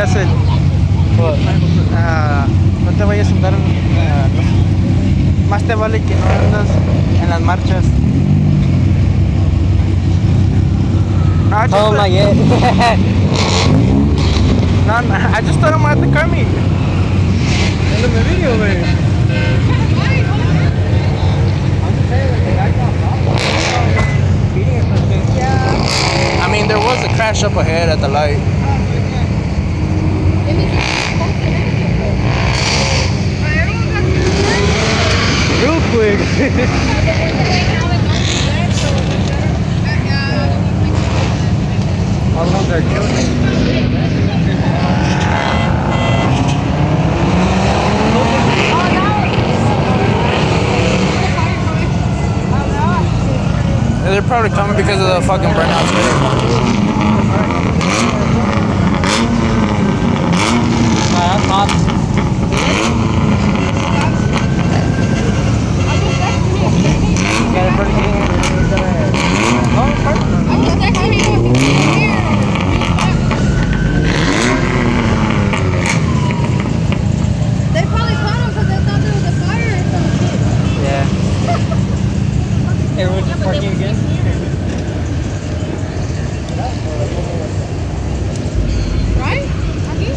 that's it. What? No te vayas a andar más te vale que no andas en las marchas. No, Oh, not yet. No, I just thought I'm at the car meet. En el video, güey. I mean, there was a crash up ahead at the light. Real quick. How long they're They're probably coming because of the fucking burnouts. They probably caught him because they thought there was a fire or something. Yeah. Everyone's just parking again? Right? Aquí?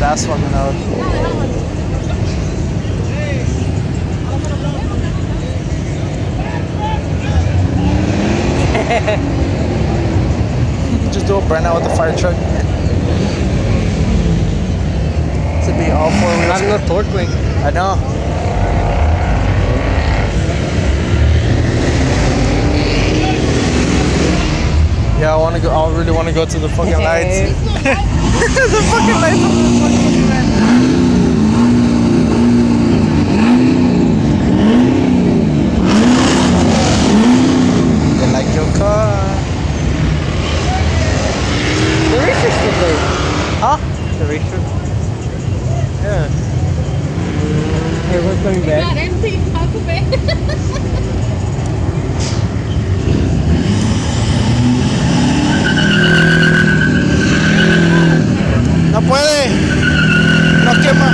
That's fucking out. Just do a burnout with the fire truck. To be all four wheels. Not enough torque link. I know. Yeah, I really want to go to the fucking lights. The fucking lights on the fucking man. You like your car? The racer's still there. Huh? The racer? Yeah. Everyone's coming Not back. empty. Half of it. No puede. No quema.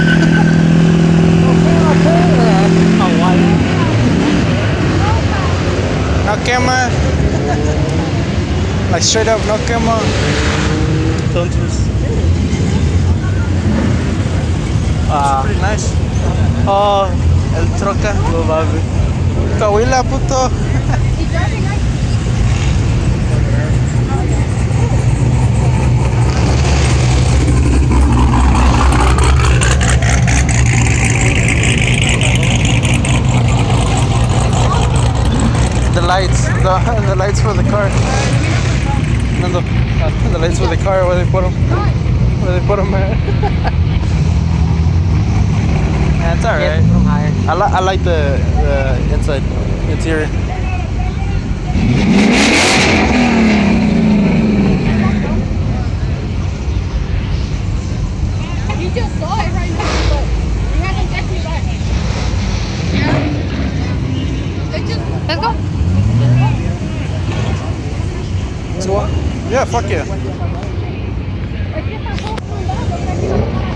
No quema. Like straight up, no quema. Entonces. Pretty nice. Oh, El troca. no mames. Coahuila, puto. The lights for the car. No, the lights for the car, where they put them. Where they put them at. Yeah, it's alright. From higher. I like the interior. You just saw it right now, but you haven't checked me back. Let's go. So what? Yeah, fuck yeah.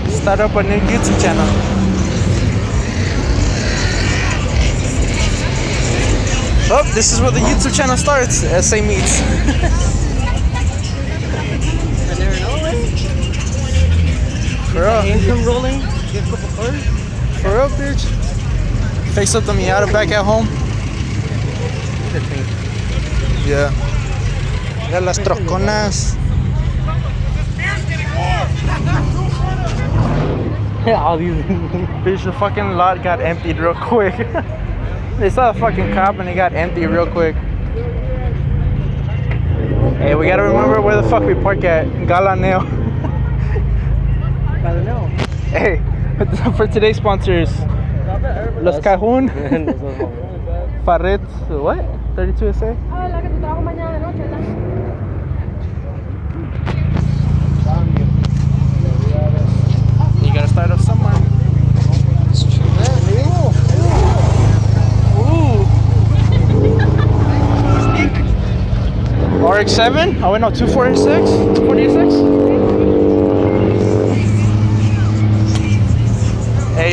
Start up a new YouTube channel. Oh, this is where the YouTube channel starts. SA Meets. I never know, right? For real. Income rolling. Get a couple cars. For real, bitch. Fix up the Miata back at home. Yeah. Yeah, las troconas. All these. Bitch, the fucking lot got emptied real quick. They saw a fucking cop and it got empty real quick. Hey, we gotta remember where the fuck we park at. Galaneo. I don't know. Hey, for today's sponsors, Los Cajun, Farret, what? 32SA? Ah, la que te trabajo mañana de noche, ¿verdad? You gotta start up somewhere. RX-7? Oh wait, no, 246? 246?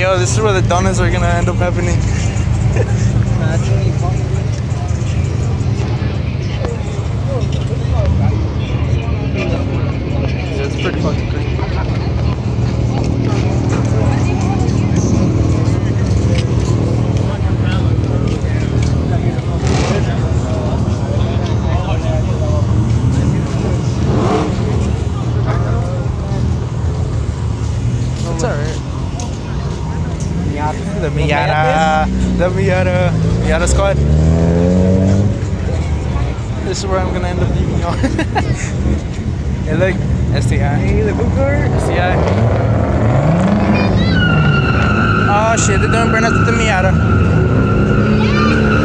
yo, this is where the donuts are gonna end up happening. Yeah, it's pretty fucking crazy. It's alright. The Miata squad. This is where I'm gonna end up leaving y'all. Hey, look, STI. Hey, the blue car. STI. Oh shit, they're doing burnout to the Miata.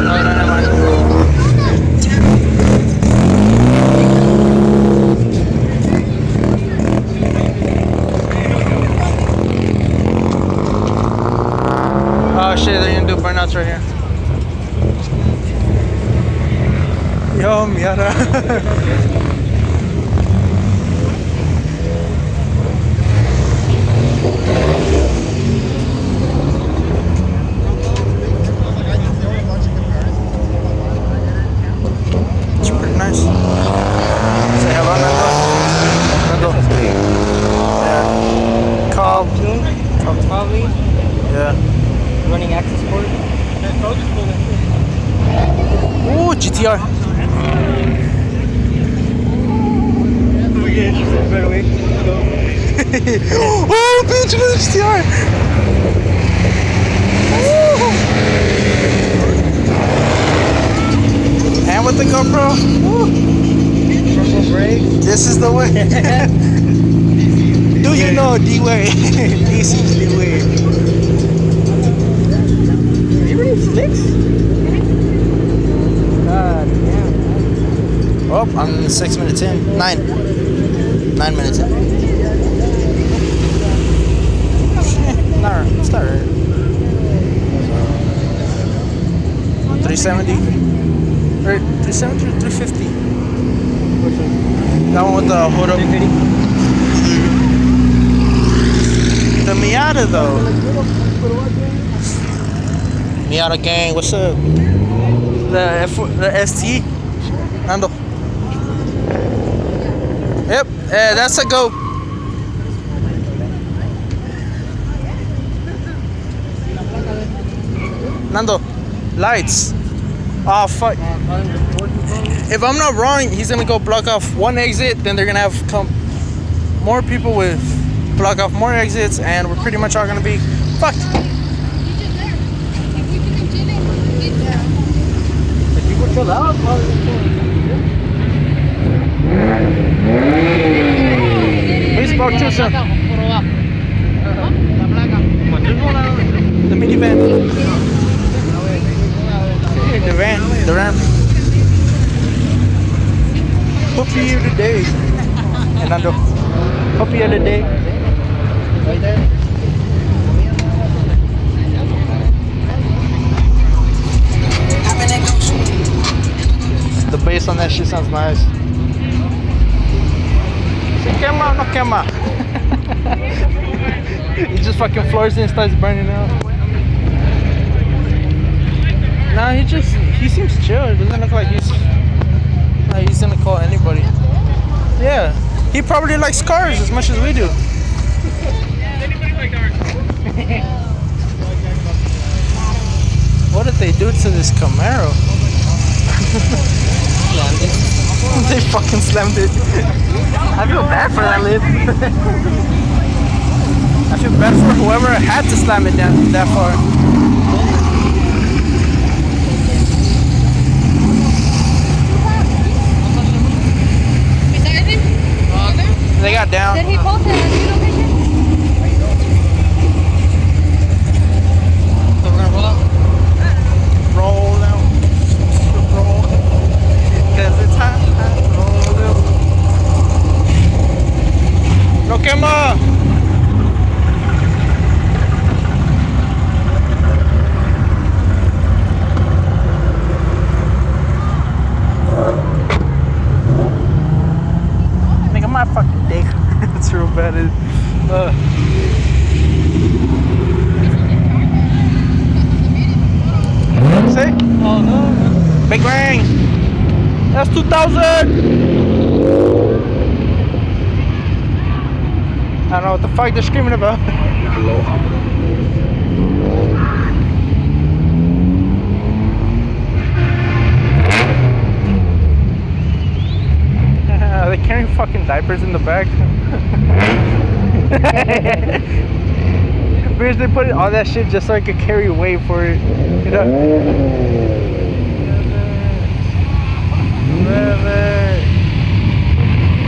Oh, no, never mind. Oh shit, they're gonna do burnouts right here. Yo, Miata. It's pretty nice. Say hello, Nando. Nando. Yeah. Cobb. Probably Yeah. running access port. Ooh, GTR. Right away. Oh, bitch, look at the GTR. And with the GoPro. Woo. Purple brake. This is the way. Do you know the way? This is the way. You running slicks? God damn. Oh, I'm 6 minutes in. 9 minutes in. Nah, it's not right. 370. Or 370 or 350? That one with the hood up. 350. The Miata though. Miata gang, what's up? The ST. Nando. Yep, that's a go. Nando, lights. Oh fuck. If I'm not wrong, he's gonna go block off one exit, then they're gonna have more people with block off more exits, and we're pretty much all gonna be fucked. If people chill out, We spoke too soon. The minivan. The van. The ramp. Hope you here today. And Nando. Hope you here today. right there. The bass on that shit sounds nice. Se quema or no quema? He just fucking floors it and starts burning out. Nah, he seems chill. It doesn't look like he's gonna call anybody. Yeah, he probably likes cars as much as we do. What did they do to this Camaro? They fucking slammed it. I feel bad for that lid. I feel bad for whoever had to slam it down that far. They got down. Did he post it on the location? So we're gonna roll out? Roll out. Roll. Cause it's hot. Roll out. No quema. Nigga, my fucking dick. It's real bad. Oh no. Big Bang. That's 2000. I don't know what the fuck they're screaming about. Are they carrying fucking diapers in the back? Because they put all that shit just so I could carry weight for it. You know?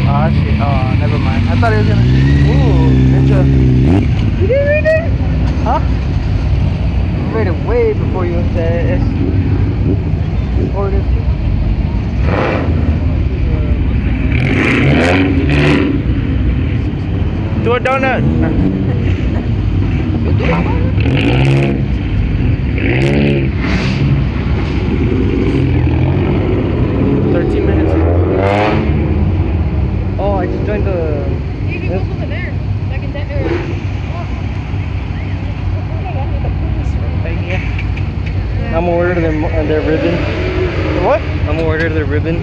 Oh shit. Oh, never mind. I thought it was gonna. Ooh, ninja. You didn't read it? Huh? You read it way before you went to S. Or this. Do a donut. 13 minutes. Oh, I just joined the. You can go over there. Like in that area. Yeah. I'm gonna order their ribbon. What? I'm gonna order their ribbon.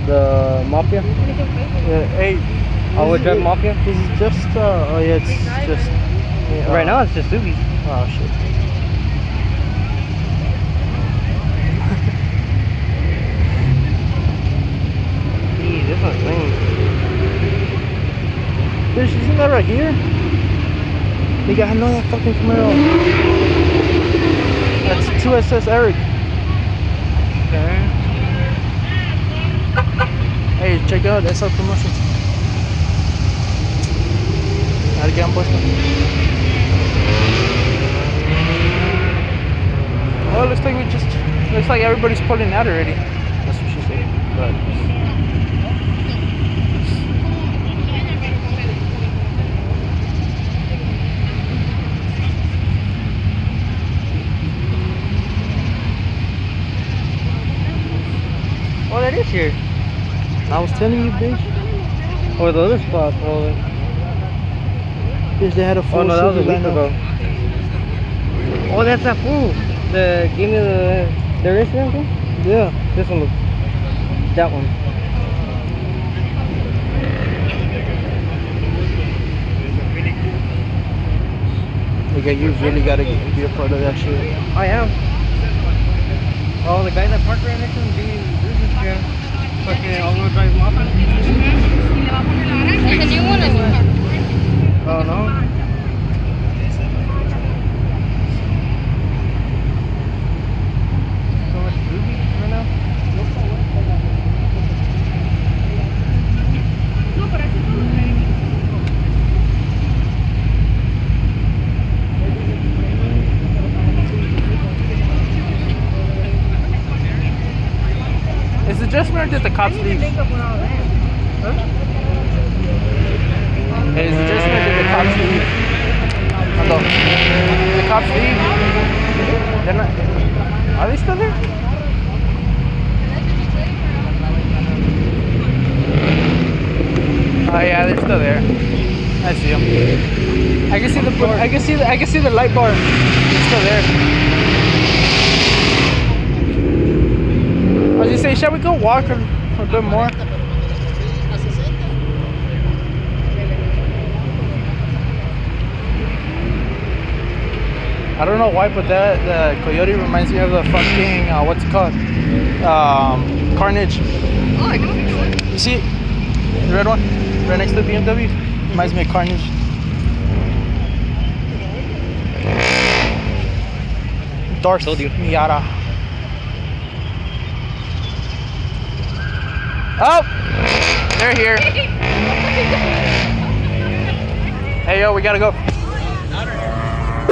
The Mafia. Yeah, hey. I would drive Mafia. This is just, oh yeah, it's just. Yeah, Right now it's just Subies. Oh shit. Gee, this one's clean. Bitch, isn't that right here? Nigga, I know that fucking Camaro. That's 2SS Eric. Okay. Hey, check out SR promotion. Gotta get on puesto. Well, looks like looks like everybody's pulling out already. That's what she said. But Oh, that is here. I was telling you, bitch. Or the other spot, probably. Bitch, they had a full Oh no, that was a Suzuki week lineup. ago. Oh, that's that fool. The gave me the Instagram thing. Yeah. This one looks. That one. Nigga, you really gotta be a part of that shit. I am. Oh, the guy that parked right next to him, gave me this Instagram. Fucking all-wheel drive Mafia. There's a new one and new car. Oh no. So much Subies right now. Is it just me or did the cops leave? Hey, is it just me or did the cops leave? Hello. Did the cops leave? They're not. Are they still there? Oh yeah, they're still there. I see them. I can see the. I can see the light bar. It's still there. I was gonna say, shall we go walk a bit more? I don't know why, but the Coyote reminds me of the fucking what's it called? Carnage. Oh, I know. You see it? The red one, right next to the BMW. Reminds me of Carnage. Darth Told you. Miata. Oh, they're here. Hey yo, we gotta go.